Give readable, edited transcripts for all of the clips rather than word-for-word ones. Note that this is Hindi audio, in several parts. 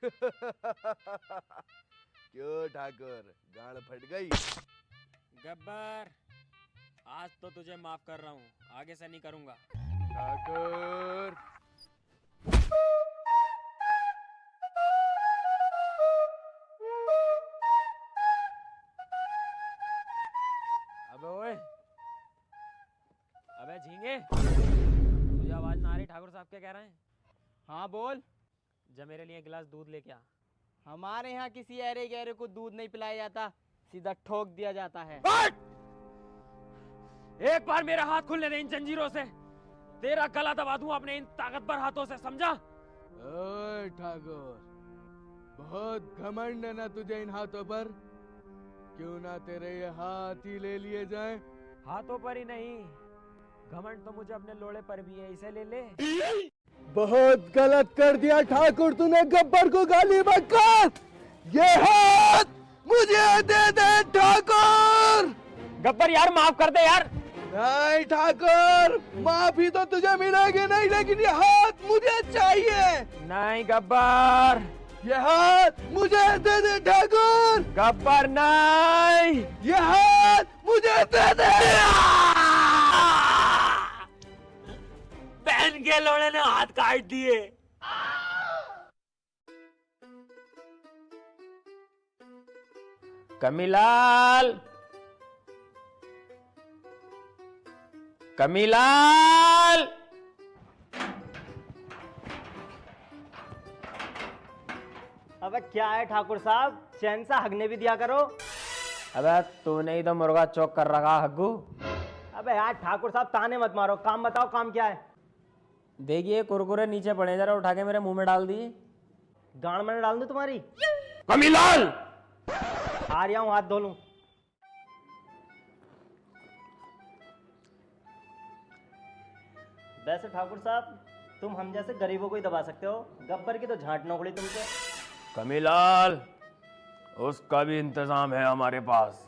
क्यों ठाकुर, गाड़ फट गई? गब्बर, आज तो तुझे माफ कर रहा हूँ, आगे से नहीं करूंगा। ठाकुर। अबे ओए, अबे झींगे, तुझे आवाज ना आ रही? ठाकुर साहब क्या कह रहे हैं? हाँ बोल। जा मेरे लिए एक गिलास दूध लेके आ। हमारे यहाँ किसी अरे गहरे को दूध नहीं पिलाया जाता, सीधा ठोक दिया जाता है। एक बार मेरा हाथ खुलने दे इन जंजीरों से, तेरा गला दबा दूं अपने इन ताकतवर हाथों से, समझा? ओए ठाकुर, बहुत घमंड है ना तुझे इन हाथों पर? क्यों ना तेरे ये हाथ ही ले लिए जाएं? हाथों पर ही नहीं, घमंड तो मुझे अपने लोड़े पर भी है, इसे ले ले। बहुत गलत कर दिया ठाकुर तूने, गब्बर को गाली मत कर। ये हाथ मुझे दे दे ठाकुर। गब्बर यार, माफ कर दे यार। नहीं ठाकुर, माफी तो तुझे मिलेगी नहीं, लेकिन ये हाथ मुझे चाहिए। नहीं गब्बर, ये हाथ मुझे दे दे ठाकुर। गब्बर नहीं, ये हाथ मुझे दे दे। बहन के लोड़े ने हाथ काट दिए। कमीलाल, कमीलाल। अबे क्या है ठाकुर साहब, चैन से हगने भी दिया करो। अबे तूने ही तो मुर्गा चौक कर रखा हग्गू। अबे यार ठाकुर साहब ताने मत मारो, काम बताओ, काम क्या है? देखिए कुरकुरे नीचे पड़े, जरा उठा के मेरे मुंह में डाल दिए। गांड में डाल दूं तुम्हारी? कमीलाल, आ रहा हूँ, हाथ धो लूं। वैसे ठाकुर साहब, तुम हम जैसे गरीबों को ही दबा सकते हो, गब्बर की तो झांट नौकड़ी तुमसे। कमीलाल, उसका भी इंतजाम है हमारे पास।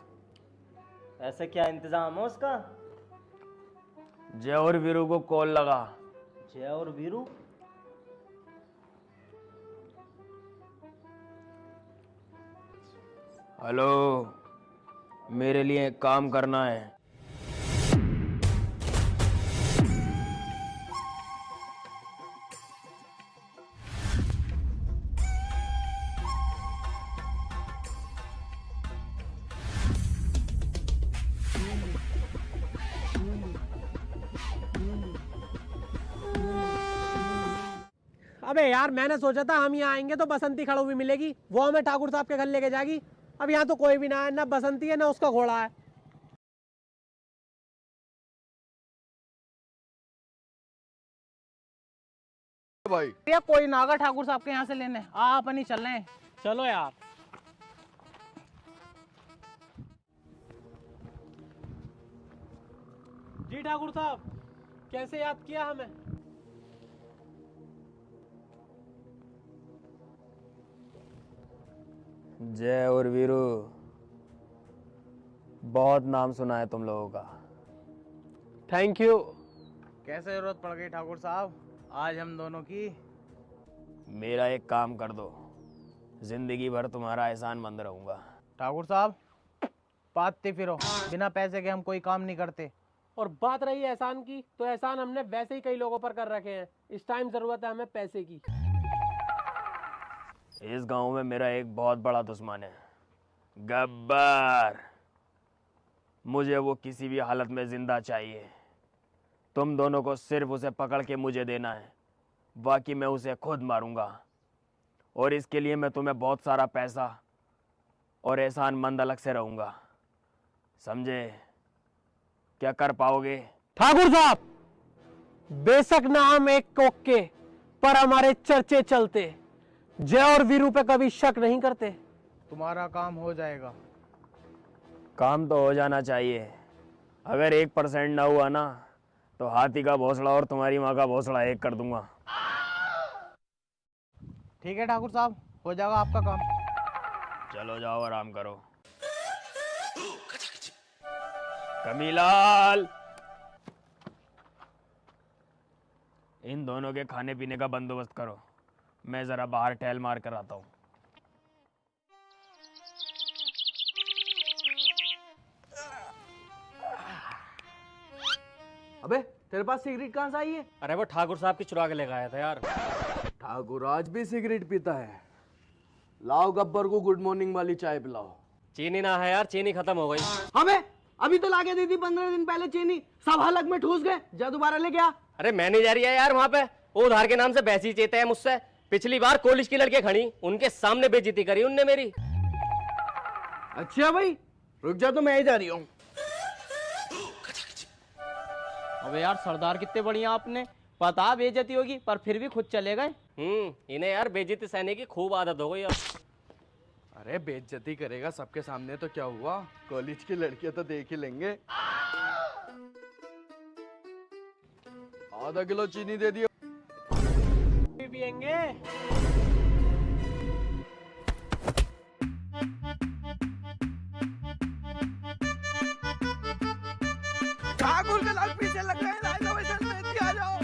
ऐसे क्या इंतजाम है उसका? जय और वीरू को कॉल लगा। जय और वीरू? हेलो, मेरे लिए एक काम करना है। अबे यार, मैंने सोचा था हम यहाँ आएंगे तो बसंती खड़ो भी मिलेगी, वो हमें ठाकुर साहब के घर लेके जाएगी। अब यहाँ तो कोई भी ना है, ना बसंती है ना उसका घोड़ा है। भाई भैया कोई नागा ठाकुर साहब के यहाँ से लेने, आप नहीं चल रहे हैं। चलो यार। जी ठाकुर साहब, कैसे याद किया हमें? जय और वीरू, बहुत नाम सुना है तुम लोगों का। Thank you. कैसे जरूरत पड़ गई ठाकुर साहब आज हम दोनों की? मेरा एक काम कर दो, जिंदगी भर तुम्हारा एहसानमंद रहूंगा। ठाकुर साहब पाते फिरो, बिना पैसे के हम कोई काम नहीं करते। और बात रही एहसान की, तो एहसान हमने वैसे ही कई लोगों पर कर रखे हैं, इस टाइम जरूरत है हमें पैसे की। इस गांव में मेरा एक बहुत बड़ा दुश्मन है, गब्बर। मुझे वो किसी भी हालत में जिंदा चाहिए। तुम दोनों को सिर्फ उसे पकड़ के मुझे देना है, बाकी मैं उसे खुद मारूंगा। और इसके लिए मैं तुम्हें बहुत सारा पैसा और एहसानमंद अलग से रहूंगा, समझे? क्या कर पाओगे? ठाकुर साहब, बेशक ना हम एक कोक के, पर हमारे चर्चे चलते। जय और वीरू पे कभी शक नहीं करते। तुम्हारा काम हो जाएगा। काम तो हो जाना चाहिए। अगर 1% ना हुआ ना, तो हाथी का भोसड़ा और तुम्हारी माँ का भोसड़ा एक कर दूंगा। ठीक है ठाकुर साहब, हो जाएगा आपका काम। चलो जाओ, आराम करो। कमीलाल, इन दोनों के खाने पीने का बंदोबस्त करो, मैं जरा बाहर टहल मार कर आता हूँ। अबे तेरे पास सिगरेट कहाँ से आई है? अरे वो ठाकुर साहब की चुरा के लेकर आया था यार। ठाकुर आज भी सिगरेट पीता है। लाओ गब्बर को गुड मॉर्निंग वाली चाय पिलाओ। चीनी ना है यार, चीनी खत्म हो गई। हमें अभी तो लाके दी थी 15 दिन पहले चीनी, सब हलक में ठूस गए। जा दोबारा लेके आ। अरे मैं नहीं जा रही है यार वहां पे, वो उधार के नाम से बहसी चेते हैं मुझसे। पिछली बार कॉलेज की लड़कियां खड़ी, उनके सामने बेइज्जती करी उनने मेरी। अच्छा भाई रुक जा, तो मैं ही जा रही हूँ। अबे यार सरदार कितने बढ़िया आपने, पता बेइज्जती होगी पर फिर भी खुद चले गए। इन्हें यार बेइज्जती सहने की खूब आदत हो गई। अरे बेइज्जती करेगा सबके सामने तो क्या हुआ, कॉलेज की लड़कियां तो देख ही लेंगे। आधा किलो चीनी दे दियो। पियेंगे। ठाकुर के लाल पीछे लग गए, आ जाओ इधर में, आ जाओ।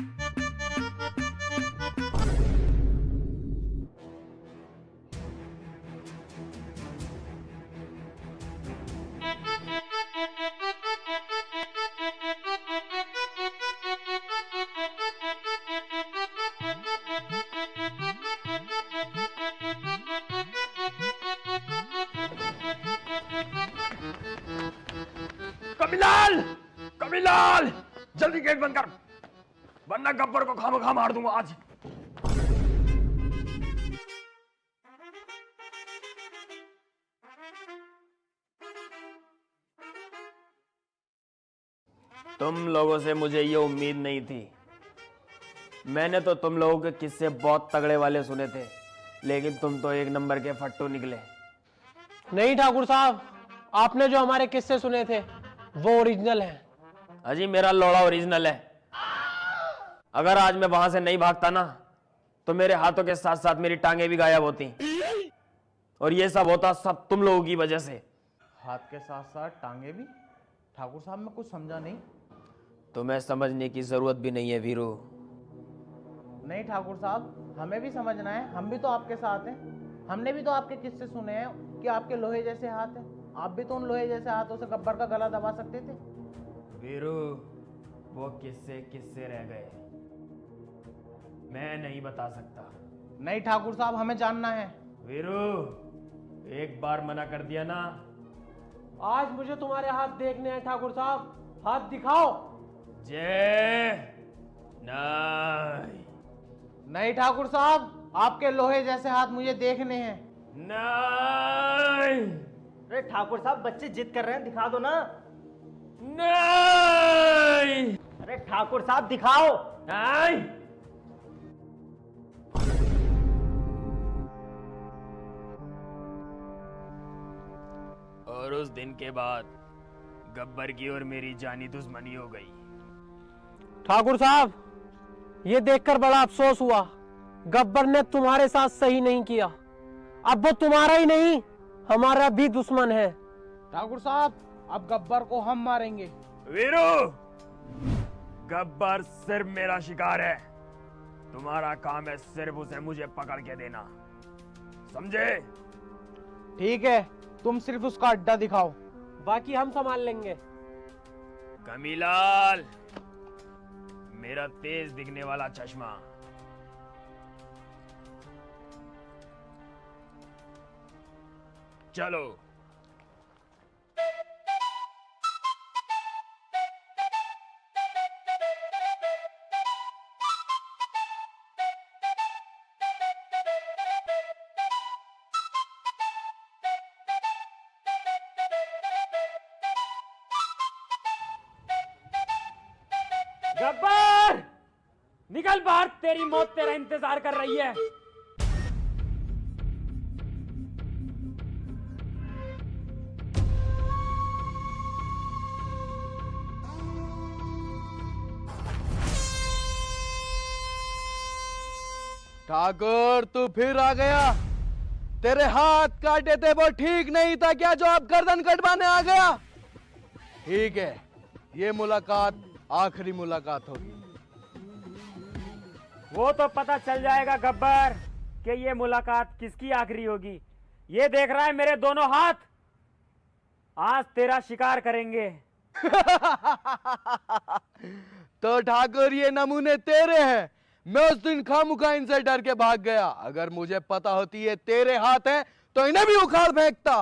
कमीलाल, कमीलाल, जल्दी गेट बंद कर, वरना गब्बर को खामखा मार दूंगा आज। तुम लोगों से मुझे ये उम्मीद नहीं थी। मैंने तो तुम लोगों के किस्से बहुत तगड़े वाले सुने थे, लेकिन तुम तो एक नंबर के फट्टू निकले। नहीं ठाकुर साहब, आपने जो हमारे किस्से सुने थे वो ओरिजिनल है। अजी मेरा लोड़ा ओरिजिनल है। अगर आज मैं वहां से नहीं भागता ना, तो मेरे हाथों के साथ साथ मेरी टांगे भी गायब होती, और ये सब होता सब तुम लोगों की वजह से। हाथ के साथ साथ टांगे भी? ठाकुर साहब मैं कुछ समझा नहीं। तुम्हें समझने की जरूरत भी नहीं है वीरू। नहीं ठाकुर साहब, हमें भी समझना है, हम भी तो आपके साथ हैं। हमने भी तो आपके किस्से सुने हैं कि आपके लोहे जैसे हाथ हैं। आप भी तो उन लोहे जैसे हाथों से गब्बर का गला दबा सकते थे। वीरू, वो किस्से किस्से रह गए, मैं नहीं बता सकता। नहीं ठाकुर साहब, हमें जानना है। वीरू, एक बार मना कर दिया ना। आज मुझे तुम्हारे हाथ देखने हैं ठाकुर साहब, हाथ दिखाओ। जय नहीं। नहीं ठाकुर साहब, आपके लोहे जैसे हाथ मुझे देखने हैं। नहीं। अरे ठाकुर साहब बच्चे जिद कर रहे हैं, दिखा दो ना। नहीं। अरे ठाकुर साहब दिखाओ। नहीं। और उस दिन के बाद गब्बर की और मेरी जानी दुश्मनी हो गई। ठाकुर साहब, ये देखकर बड़ा अफसोस हुआ, गब्बर ने तुम्हारे साथ सही नहीं किया। अब वो तुम्हारा ही नहीं, हमारा भी दुश्मन है। ठाकुर साहब, अब गब्बर को हम मारेंगे। वीरू, गब्बर सिर्फ मेरा शिकार है। तुम्हारा काम है सिर्फ उसे मुझे पकड़ के देना, समझे? ठीक है, तुम सिर्फ उसका अड्डा दिखाओ, बाकी हम संभाल लेंगे। कमीलाल, मेरा तेज दिखने वाला चश्मा। चलो। गब्बर, निकल बाहर, तेरी मौत तेरा इंतजार कर रही है। ठाकुर तू फिर आ गया। तेरे हाथ काटे थे वो ठीक नहीं था क्या, जो अब गर्दन कटवाने आ गया? ठीक है, ये मुलाकात आखिरी मुलाकात होगी। वो तो पता चल जाएगा गब्बर, कि ये मुलाकात किसकी आखिरी होगी। ये देख रहा है मेरे दोनों हाथ, आज तेरा शिकार करेंगे। तो ठाकुर ये नमूने तेरे हैं। मैं उस दिन खामुखा इनसे डर के भाग गया। अगर मुझे पता होती ये तेरे हाथ हैं तो इन्हें भी उखाड़ फेंकता।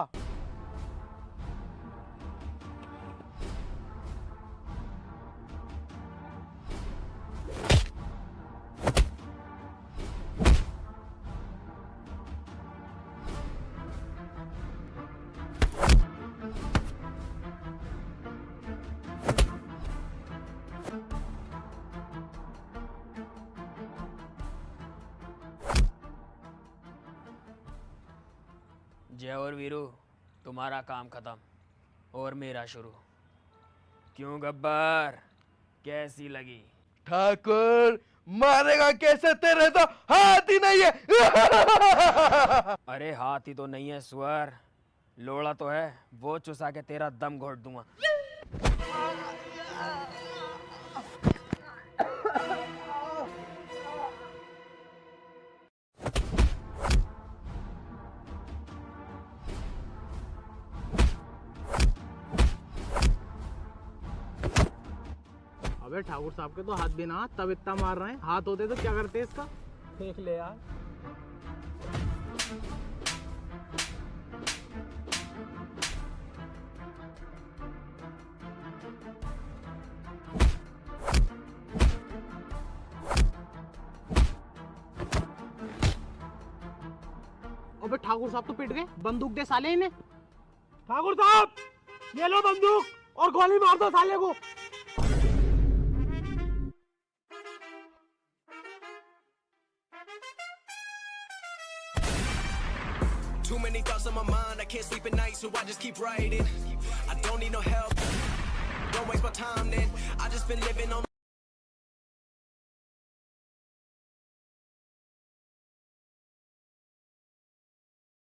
जय और वीरू, तुम्हारा काम खत्म और मेरा शुरू। क्यों गब्बर, कैसी लगी? ठाकुर मारेगा कैसे, तेरे तो हाथ ही नहीं है। अरे हाथ ही तो नहीं है सुअर, लोड़ा तो है, वो चुसा के तेरा दम घोट दूंगा। अबे ठाकुर साहब के तो हाथ भी ना, तब इतना मार रहे हैं। हाथ होते तो क्या करते इसका। देख ले यार। अबे ठाकुर साहब तो पिट गए। बंदूक दे साले इन्हें। ठाकुर साहब, ये लो बंदूक और गोली मार दो साले को। Too many thoughts on my mind, I can't sleep at night, so I just keep writing. I don't need no help, don't waste my time then. I just been living on